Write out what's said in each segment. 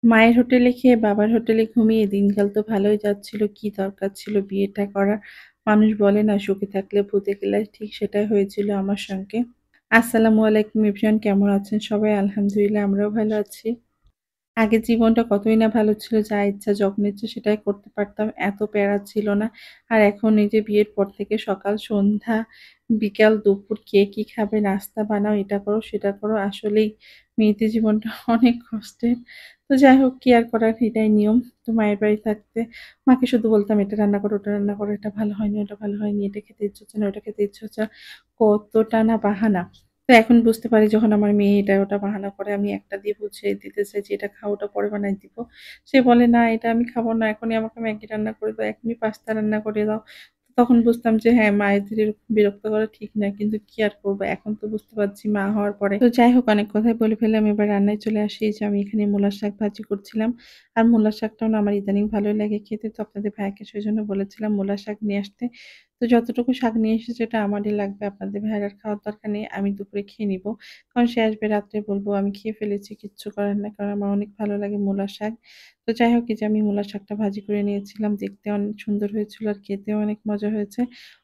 মায়ের হোটেলে খেয়ে বাবার হোটেলে ঘুমিয়ে দিনকাল তো ভালোই যাচ্ছিল। কি দরকার ছিল বিয়েটা করার? মানুষ বলে না সুখে থাকলে ভূতে কিলায়, ঠিক সেটাই হয়েছিল আমার সঙ্গে। আসসালামু আলাইকুম এভরিওয়ান, কেমন আছেন সবাই? আলহামদুলিল্লাহ আমরাও ভালো আছি। আগের জীবনটা কতই না ভালো ছিল। যা ইচ্ছা যখন ইচ্ছা সেটাই করতে পারতাম। এত প্যারা ছিল না। আর এখন এই যে বিয়ের পর থেকে সকাল, সন্ধ্যা, বিকাল, দুপুর কে কি খাবে, নাস্তা বানাও, এটা করো, সেটা করো। আসলেই মেয়েদের জীবনটা অনেক কষ্টের। তো যাই হোক, কি আর করার, এটাই নিয়ম। তো মায়ের বাড়ি থাকতে মাকে শুধু বলতাম, "এটা রান্না করো, ওটা রান্না করো, এটা ভালো হয়নি, ওটা ভালো হয়নি, এটা খেতে ইচ্ছে হচ্ছে না, ওটা খেতে ইচ্ছে হচ্ছে না।" কতটা না বাহানা। তো এখন বুঝতে পারি যখন আমার মেয়ে এটা ওটা বাহানা করে, আমি একটা দিয়ে বুঝিয়ে দিতে চাই যে, "এটা খাও, ওটা পরে বানায় দিব।" সে বলে, "না, এটা আমি খাবো না। এখনই আমাকে ম্যাগি রান্না করে দাও, এখনই পাস্তা রান্না করে দাও।" তখন বুঝতাম যে হ্যাঁ, মায়েদের এরকম বিরক্ত করা ঠিক না। কিন্তু কি আর করব? এখন তো বুঝতে পারছি মা হওয়ার পরে। তো যাই হোক, অনেক কথাই বলে ফেললাম। এবার রান্নায় চলে আসি। এই যে আমি এখানে মূলার শাক ভাজি করছিলাম। আর মূলার শাকটাও না আমার ইদানিং ভালোই লাগে খেতে। তো আপনাদের ভাইয়াকে সেজন্য বলেছিলাম মূলার শাক নিয়ে আসতে। তো যতটুকু শাক নিয়ে এসেছে ওটা আমারই লাগবে। আপনাদের ভাইয়ার আর খাওয়ার দরকার নেই। আমি দুপুরে খেয়ে নিবো। কারণ সে আসবে রাত্রে, বলব আমি খেয়ে ফেলেছি, কিচ্ছু করার নাই। কারণ আমার অনেক ভালো লাগে মূলার শাক। তো যাই হোক, এই যে আমি মূলার শাকটা ভাজি করে নিয়েছিলাম। দেখতে অনেক সুন্দর হয়েছিল আর খেতেও অনেক মজা হয়েছে।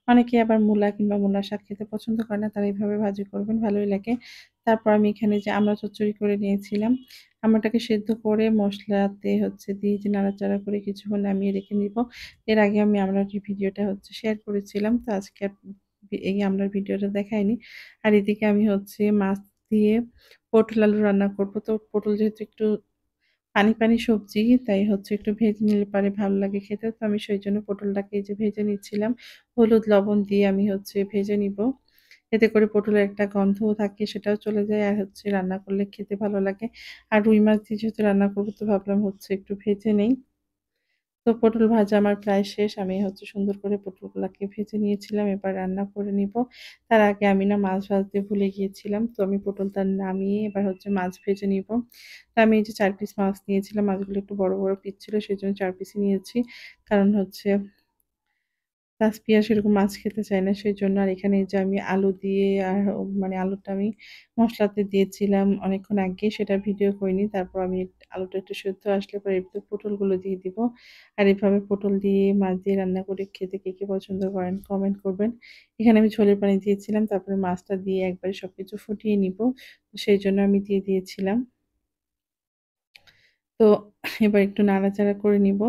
অনেকে আবার মূলা কিংবা মূলার শাক খেতে পছন্দ করে না। তারা এভাবে ভাজি করবেন, ভালোই লাগে। তারপর আমি এখানে যে আমড়া চচ্চড়ি করে নিয়েছিলাম। আমড়াটাকে সেদ্ধ করে মসলাতে দিয়ে যে নাড়াচাড়া করে কিছুক্ষণ নামিয়ে রেখে নিব। এর আগে আমি আমড়ার যে ভিডিওটা শেয়ার করেছিলাম। তো আজকে আর এই আমড়ার ভিডিওটা দেখাইনি। আর এদিকে আমি মাছ দিয়ে পটল আলু রান্না করব। তো পটল যেহেতু একটু পানি সবজি, তাই একটু ভেজে নিলে পরে ভালো লাগে খেতে। তো আমি সেইজন্য পটলটাকে এই যে ভেজে নিচ্ছিলাম। হলুদ, লবণ দিয়ে আমি ভেজে নিব। এতে করে পটলের একটা গন্ধও থাকে, সেটাও চলে যায়। আর রান্না করলে খেতে ভালো লাগে। আর রুই মাছ দিয়ে যেহেতু রান্না করব, তো ভাবলাম একটু ভেজে নেই। তো পটল ভাজা আমার প্রায় শেষ। আমি সুন্দর করে পটলগুলাকে ভেজে নিয়েছিলাম। এবার রান্না করে নিব। তার আগে আমি না মাছ ভাজতে ভুলে গিয়েছিলাম। তো আমি পটলটা নামিয়ে এবার মাছ ভেজে নিব। তো আমি এই যে ৪ পিস মাছ নিয়েছিলাম। মাছগুলো একটু বড়, বড় পিস ছিল, সেজন্য ৪ পিসই নিয়েছি। কারণ তাসপিয়া সেরকম মাছ খেতে চায় না, সেজন্য। আর এখানে এই যে আমি আলু দিয়ে মানে আলুটা আমি মসলাতে দিয়েছিলাম অনেকক্ষণ আগে, সেটা ভিডিও করিনি। তারপর আমি আলুটা একটু সেদ্ধ আসলে পরে এর ভিতরে পটলগুলো দিয়ে দিব। আর এভাবে পটল দিয়ে মাছ দিয়ে রান্না করে খেতে কে, কে পছন্দ করেন কমেন্ট করবেন। এখানে আমি ঝোলের পানি দিয়েছিলাম। তারপরে মাছটা দিয়ে একবারে সবকিছু ফুটিয়ে নিব। সেইজন্য আমি দিয়ে দিয়েছিলাম। তো এবার একটু নাড়াচাড়া করে নিব।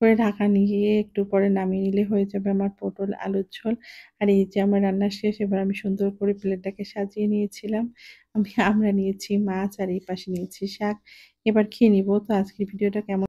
করে ঢাকা দিয়ে একটু পরে নামিয়ে নিলে হয়ে যাবে আমার পটল আলুর ঝোল। আর এই যে আমার রান্না শেষ। এবার আমি সুন্দর করে প্লেটটাকে সাজিয়ে নিয়েছিলাম। আমরা নিয়েছি মাছ আর এই পাশে নিয়েছি শাক। এবার খেয়ে নিব। তো আজকের ভিডিওটা কেমন